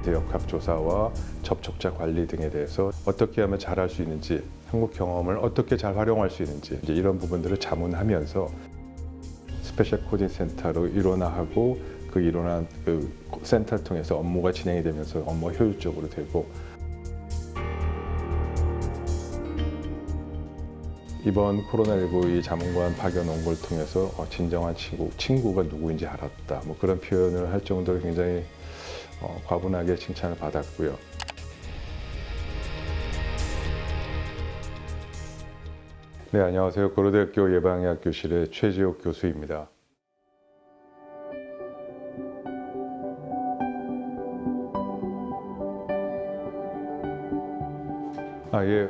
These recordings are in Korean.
역학조사와 접촉자 관리 등에 대해서 어떻게 하면 잘할 수 있는지, 한국 경험을 어떻게 잘 활용할 수 있는지 이제 이런 부분들을 자문하면서 스페셜 코딩 센터로 일원화하고 그 일원한 그 센터를 통해서 업무가 진행이 되면서 업무가 효율적으로 되고, 이번 코로나19 이 자문관 파견 온 걸 통해서 진정한 친구가 누구인지 알았다. 뭐 그런 표현을 할 정도로 굉장히 과분하게 칭찬을 받았고요. 네, 안녕하세요. 고려대학교 예방의학 교실의 최지옥 교수입니다.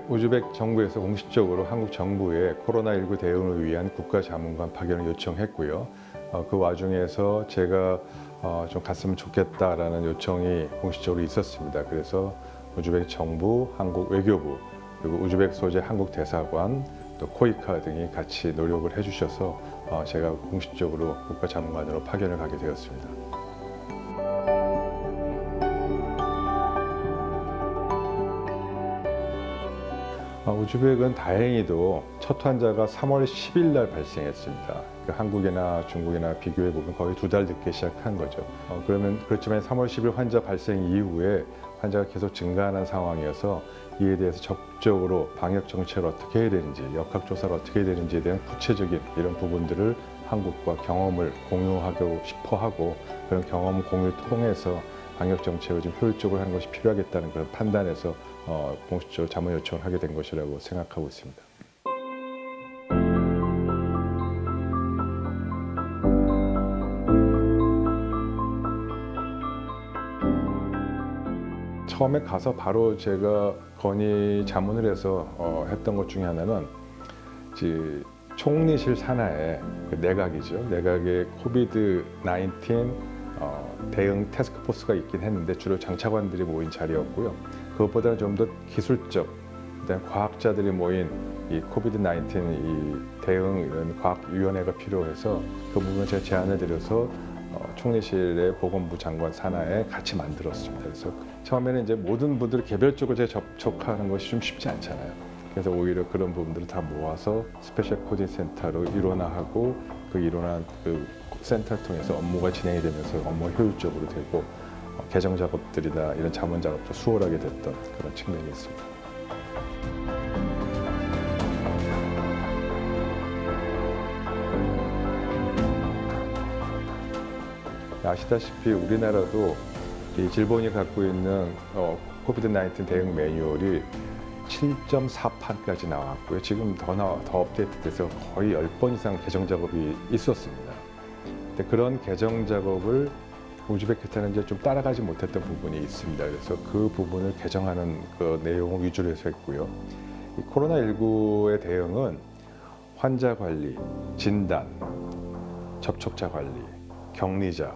우즈벡 정부에서 공식적으로 한국 정부에 코로나19 대응을 위한 국가자문관 파견을 요청했고요. 그 와중에서 제가 좀 갔으면 좋겠다라는 요청이 공식적으로 있었습니다. 그래서 우즈벡 정부, 한국 외교부, 그리고 우즈벡 소재 한국 대사관, 또 코이카 등이 같이 노력을 해주셔서 제가 공식적으로 국가자문관으로 파견을 가게 되었습니다. 우즈벡은 다행히도 첫 환자가 3월 10일 날 발생했습니다. 한국이나 중국이나 비교해 보면 거의 2달 늦게 시작한 거죠. 그렇지만 3월 10일 환자 발생 이후에 환자가 계속 증가하는 상황이어서 이에 대해서 적극적으로 방역 정책을 어떻게 해야 되는지, 역학조사를 어떻게 해야 되는지에 대한 구체적인 이런 부분들을 한국과 경험을 공유하고 싶어 하고, 그런 경험 공유를 통해서 방역 정책을 좀 효율적으로 하는 것이 필요하겠다는 그런 판단에서 공식적으로 자문 요청을 하게 된 것이라고 생각하고 있습니다. 처음에 가서 바로 제가 건의 자문을 해서 했던 것 중에 하나는 총리실 산하에 내각이죠. 내각에 코비드-19 대응 태스크포스가 있긴 했는데 주로 장차관들이 모인 자리였고요. 그것보다는 좀 더 기술적, 그다음에 과학자들이 모인 이 코비드-19 이 대응 이런 과학위원회가 필요해서 그 부분을 제가 제안을 드려서 총리실의 보건부 장관 산하에 같이 만들었습니다. 그래서 처음에는 이제 모든 분들을 개별적으로 제가 접촉하는 것이 좀 쉽지 않잖아요. 그래서 오히려 그런 부분들을 다 모아서 스페셜 코딩 센터로 일원화하고 그 일원한 그 센터를 통해서 업무가 진행이 되면서 업무가 효율적으로 되고 개정 작업들이나 이런 자문 작업도 수월하게 됐던 그런 측면이 있습니다. 아시다시피 우리나라도 이 질본이 갖고 있는 코비드-19 대응 매뉴얼이 7.4판까지 나왔고요. 지금 더 업데이트돼서 거의 10번 이상 개정 작업이 있었습니다. 근데 그런 개정 작업을 우즈베키스탄은 이제 좀 따라가지 못했던 부분이 있습니다. 그래서 그 부분을 개정하는 그 내용을 위주로 해서 했고요. 이 코로나19의 대응은 환자 관리, 진단, 접촉자 관리, 격리자,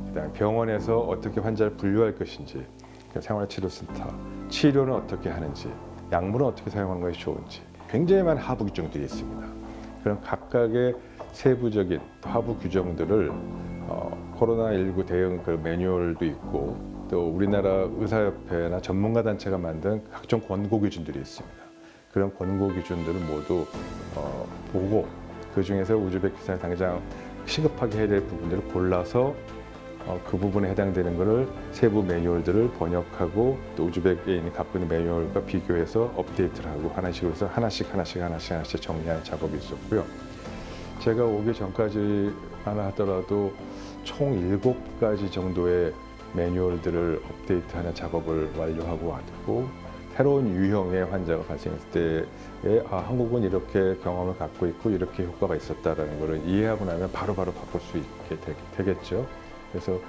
그다음에 병원에서 어떻게 환자를 분류할 것인지, 생활치료센터, 치료는 어떻게 하는지, 약물은 어떻게 사용하는 것이 좋은지 굉장히 많은 하부 규정들이 있습니다. 그런 각각의 세부적인 하부 규정들을 코로나19 대응 그 매뉴얼도 있고, 또 우리나라 의사협회나 전문가 단체가 만든 각종 권고 기준들이 있습니다. 그런 권고 기준들을 모두 보고 그 중에서 우즈베키스탄에 당장 시급하게 해야 될 부분들을 골라서 그 부분에 해당되는 것을 세부 매뉴얼들을 번역하고 또 우즈벡인이 갖고 있는 매뉴얼과 비교해서 업데이트를 하고 하나씩으로 해서 하나씩 정리하는 작업이 있었고요. 제가 오기 전까지만 하더라도 총 7가지 정도의 매뉴얼들을 업데이트하는 작업을 완료하고 왔고, 새로운 유형의 환자가 발생했을 때에 한국은 이렇게 경험을 갖고 있고 이렇게 효과가 있었다는 것을 이해하고 나면 바로바로 바꿀 수 있게 되겠죠. 그래서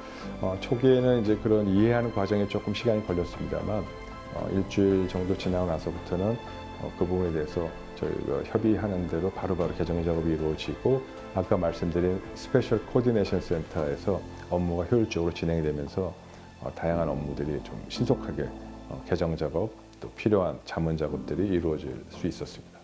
초기에는 이제 그런 이해하는 과정에 조금 시간이 걸렸습니다만 일주일 정도 지나고 나서부터는 그 부분에 대해서 저희가 협의하는 대로 바로바로 개정 작업이 이루어지고, 아까 말씀드린 스페셜 코디네이션 센터에서 업무가 효율적으로 진행이 되면서 다양한 업무들이 좀 신속하게 개정 작업, 또 필요한 자문 작업들이 이루어질 수 있었습니다.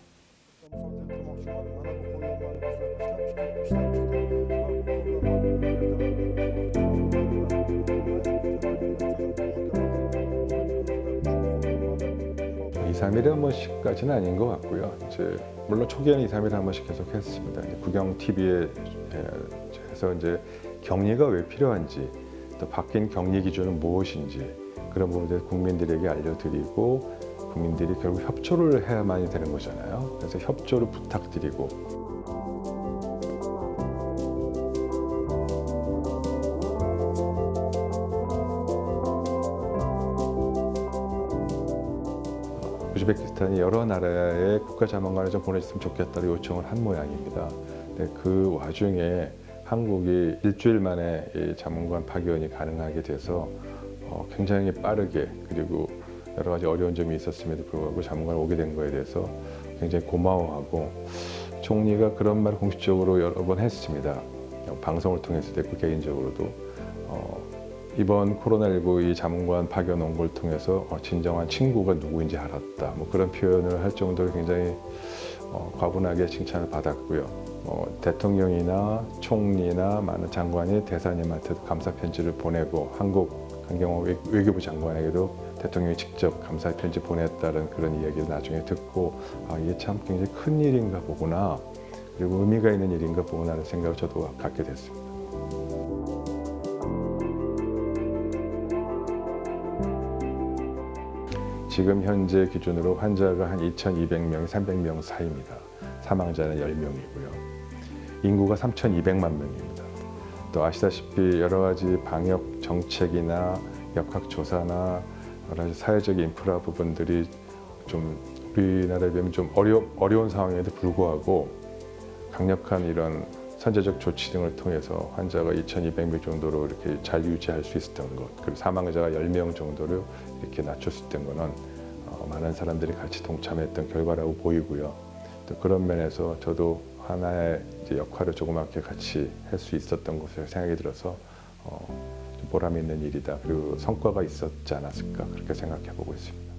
3일에 한 번씩까지는 아닌 것 같고요. 이제 물론 초기에는 2, 3일에 한 번씩 계속 했습니다. 구경 TV에 해서 이제 격리가 왜 필요한지, 또 바뀐 격리 기준은 무엇인지 그런 부분에 대해서 국민들에게 알려드리고, 국민들이 결국 협조를 해야만이 되는 거잖아요. 그래서 협조를 부탁드리고. 우즈베키스탄이 여러 나라의 국가자문관을 좀 보내줬으면 좋겠다고 요청을 한 모양입니다. 근데 그 와중에 한국이 일주일 만에 이 자문관 파견이 가능하게 돼서 굉장히 빠르게, 그리고 여러 가지 어려운 점이 있었음에도 불구하고 자문관에 오게 된 거에 대해서 굉장히 고마워하고, 총리가 그런 말을 공식적으로 여러 번 했습니다. 방송을 통해서도 했고 개인적으로도 이번 코로나19 이 자문관 파견 온 걸 통해서 진정한 친구가 누구인지 알았다, 뭐 그런 표현을 할 정도로 굉장히 과분하게 칭찬을 받았고요. 대통령이나 총리나 많은 장관이 대사님한테도 감사 편지를 보내고, 한국 강경호 외교부 장관에게도 대통령이 직접 감사 편지 보냈다는 그런 이야기를 나중에 듣고, 이게 참 굉장히 큰 일인가 보구나, 그리고 의미가 있는 일인가 보구나 하는 생각을 저도 갖게 됐습니다. 지금 현재 기준으로 환자가 한 2,200명에 300명 사이입니다. 사망자는 10명이고요. 인구가 3,200만 명입니다. 또 아시다시피 여러 가지 방역 정책이나 역학조사나 여러 가지 사회적 인프라 부분들이 좀 우리나라에 비하면 좀 어려운 상황에도 불구하고 강력한 이런 선제적 조치 등을 통해서 환자가 2,200명 정도로 이렇게 잘 유지할 수 있었던 것, 그리고 사망자가 10명 정도로 이렇게 낮출 수 있던 것은 많은 사람들이 같이 동참했던 결과라고 보이고요. 또 그런 면에서 저도 하나의 이제 역할을 조그맣게 같이 할 수 있었던 것을 생각이 들어서 좀 보람 있는 일이다, 그리고 성과가 있었지 않았을까, 그렇게 생각해 보고 있습니다.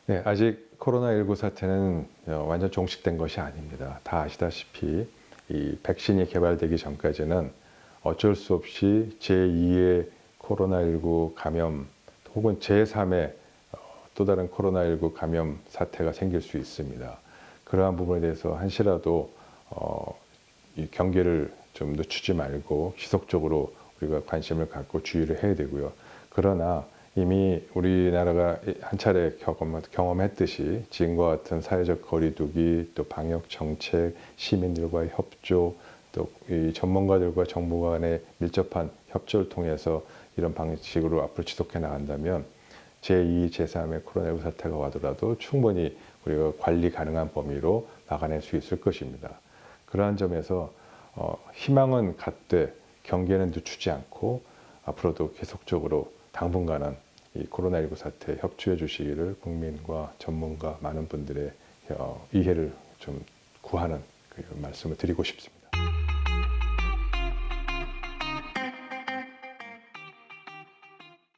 네, 아직 코로나19 사태는 완전 종식된 것이 아닙니다. 다 아시다시피 이 백신이 개발되기 전까지는 어쩔 수 없이 제2의 코로나19 감염 혹은 제3의 또 다른 코로나19 감염 사태가 생길 수 있습니다. 그러한 부분에 대해서 한시라도 이 경계를 좀 늦추지 말고 지속적으로 우리가 관심을 갖고 주의를 해야 되고요. 그러나 이미 우리나라가 한 차례 경험했듯이 지금과 같은 사회적 거리두기, 또 방역 정책, 시민들과의 협조, 또 이 전문가들과 정부 간의 밀접한 협조를 통해서 이런 방식으로 앞으로 지속해 나간다면 제2, 제3의 코로나19 사태가 와더라도 충분히 우리가 관리 가능한 범위로 막아낼 수 있을 것입니다. 그러한 점에서 희망은 갖되 경계는 늦추지 않고 앞으로도 계속적으로 당분간은 이 코로나19 사태에 협조해 주시기를 국민과 전문가 많은 분들의 이해를 좀 구하는 그 말씀을 드리고 싶습니다.